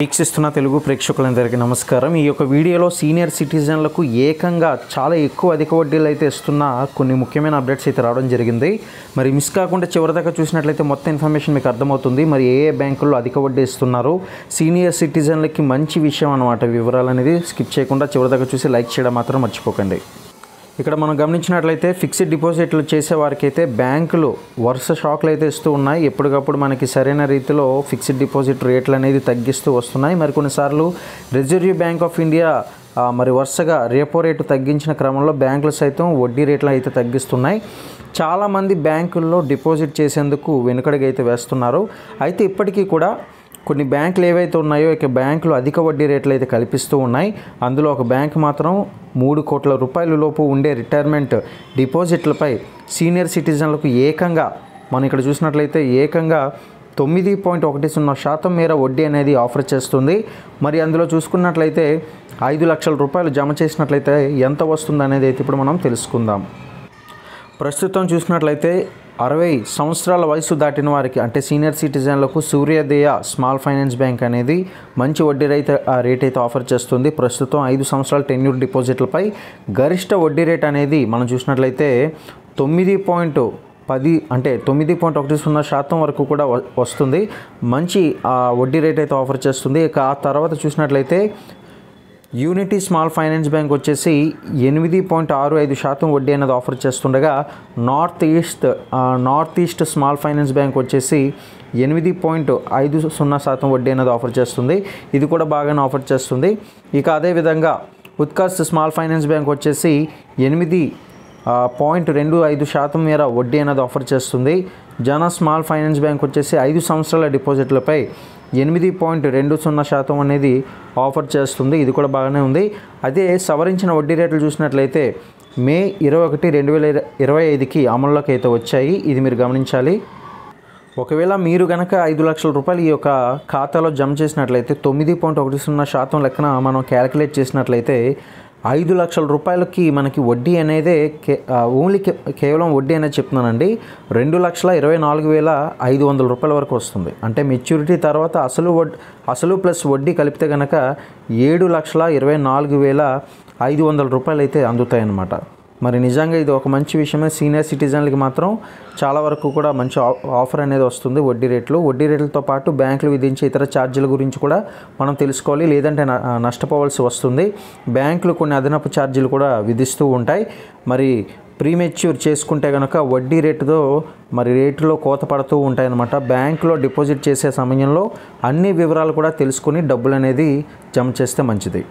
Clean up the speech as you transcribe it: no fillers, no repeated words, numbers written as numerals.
వీక్షిస్తున్న తెలుగు ప్రేక్షకులందరికీ నమస్కారం. ఈ యొక్క వీడియోలో సీనియర్ సిటిజన్లకు ఏకంగా చాలా ఎక్కువ అధిక వడ్డీలు అయితే ఇస్తున్న కొన్ని ముఖ్యమైన అప్డేట్స్ అయితే రావడం జరిగింది. మరి మిస్ కాకుండా చివరిదాకా చూసినట్లయితే మొత్తం ఇన్ఫర్మేషన్ మీకు అర్థమవుతుంది. మరి ఏ బ్యాంకుల్లో అధిక వడ్డీ ఇస్తున్నారు, సీనియర్ సిటిజన్లకి మంచి విషయం అన్నమాట. వివరాలు అనేది స్కిప్ చేయకుండా చివరిదాకా చూసి లైక్ చేయడం మాత్రం మర్చిపోకండి. ఇక్కడ మనం గమనించినట్లయితే ఫిక్స్డ్ డిపాజిట్లు చేసే వారికి అయితే బ్యాంకులు వరుస షాక్లు అయితే ఇస్తూ ఉన్నాయి. ఎప్పటికప్పుడు మనకి సరైన రీతిలో ఫిక్స్డ్ డిపాజిట్ రేట్లు అనేది తగ్గిస్తూ వస్తున్నాయి. మరి కొన్నిసార్లు రిజర్వ్ బ్యాంక్ ఆఫ్ ఇండియా మరి వరుసగా రెపో రేటు తగ్గించిన క్రమంలో బ్యాంకులు సైతం వడ్డీ రేట్లు అయితే తగ్గిస్తున్నాయి. చాలామంది బ్యాంకుల్లో డిపాజిట్ చేసేందుకు వెనుకడుగు అయితే వేస్తున్నారు. అయితే ఇప్పటికీ కూడా కొన్ని బ్యాంకులు ఏవైతే ఉన్నాయో ఇక బ్యాంకులు అధిక వడ్డీ రేట్లు అయితే కల్పిస్తూ ఉన్నాయి. అందులో ఒక బ్యాంక్ మాత్రం 3 కోట్ల రూపాయల లోపు ఉండే రిటైర్మెంట్ డిపాజిట్లపై సీనియర్ సిటిజన్లకు ఏకంగా మనం ఇక్కడ చూసినట్లయితే ఏకంగా 9.10% మేర వడ్డీ అనేది ఆఫర్ చేస్తుంది. మరి అందులో చూసుకున్నట్లయితే 5 లక్షల రూపాయలు జమ చేసినట్లయితే ఎంత వస్తుంది అనేది అయితే ఇప్పుడు మనం తెలుసుకుందాం. ప్రస్తుతం చూసినట్లయితే 60 సంవత్సరాల వయసు దాటిన వారికి అంటే సీనియర్ సిటిజన్లకు సూర్యోదయ స్మాల్ ఫైనాన్స్ బ్యాంక్ అనేది మంచి వడ్డీ రేట్ అయితే ఆఫర్ చేస్తుంది. ప్రస్తుతం 5 సంవత్సరాల టెన్యూర్ డిపాజిట్లపై గరిష్ట వడ్డీ రేట్ అనేది మనం చూసినట్లయితే 9.10 అంటే 9.10% వరకు కూడా వస్తుంది. మంచి వడ్డీ రేట్ అయితే ఆఫర్ చేస్తుంది. ఇక ఆ తర్వాత చూసినట్లయితే యూనిటీ స్మాల్ ఫైనాన్స్ బ్యాంక్ వచ్చేసి 8.65% వడ్డీ అనేది ఆఫర్ చేస్తుండగా north east small finance bank వచ్చేసి 8.50% వడ్డీ అనేది ఆఫర్ చేస్తుంది. ఇది కూడా బాగానే ఆఫర్ చేస్తుంది. ఇక అదేవిధంగా ఉత్కర్ష్ స్మాల్ ఫైనాన్స్ బ్యాంక్ వచ్చేసి 8.25% మేర వడ్డీ అనేది ఆఫర్ చేస్తుంది. జన స్మాల్ ఫైనాన్స్ బ్యాంక్ వచ్చేసి 5 సంవత్సరాల డిపాజిట్లపై 8.20% అనేది ఆఫర్ చేస్తుంది. ఇది కూడా బాగానే ఉంది. అదే సవరించిన వడ్డీ రేట్లు చూసినట్లయితే మే 21, 2025కి అమల్లోకి అయితే వచ్చాయి. ఇది మీరు గమనించాలి. ఒకవేళ మీరు కనుక 5 లక్షల రూపాయలు ఈ యొక్క ఖాతాలో జమ చేసినట్లయితే 9.10% లెక్కన మనం క్యాలిక్యులేట్ చేసినట్లయితే 5 లక్షల రూపాయలకి మనకి వడ్డీ అనేది కేవలం వడ్డీ అనేది చెప్తున్నానండి 2,24,500 రూపాయల వరకు వస్తుంది. అంటే మెచ్యూరిటీ తర్వాత అసలు ప్లస్ వడ్డీ కలిపితే కనుక 7,24,500 రూపాయలు అయితే అందుతాయన్నమాట. మరి నిజంగా ఇది ఒక మంచి విషయమే. సీనియర్ సిటిజన్లకి మాత్రం చాలా వరకు కూడా మంచి ఆఫర్ అనేది వస్తుంది. వడ్డీ రేట్లతో పాటు బ్యాంకులు విధించే ఇతర ఛార్జీల గురించి కూడా మనం తెలుసుకోవాలి. లేదంటే నష్టపోవాల్సి వస్తుంది. బ్యాంకులు కొన్ని అదనపు ఛార్జీలు కూడా విధిస్తూ ఉంటాయి. మరి ప్రీమెచ్యూర్ చేసుకుంటే కనుక వడ్డీ రేటుతో మరి రేటులో కోత పడుతూ ఉంటాయన్నమాట. బ్యాంకులో డిపాజిట్ చేసే సమయంలో అన్ని వివరాలు కూడా తెలుసుకొని డబ్బులు అనేది జమ చేస్తే మంచిది.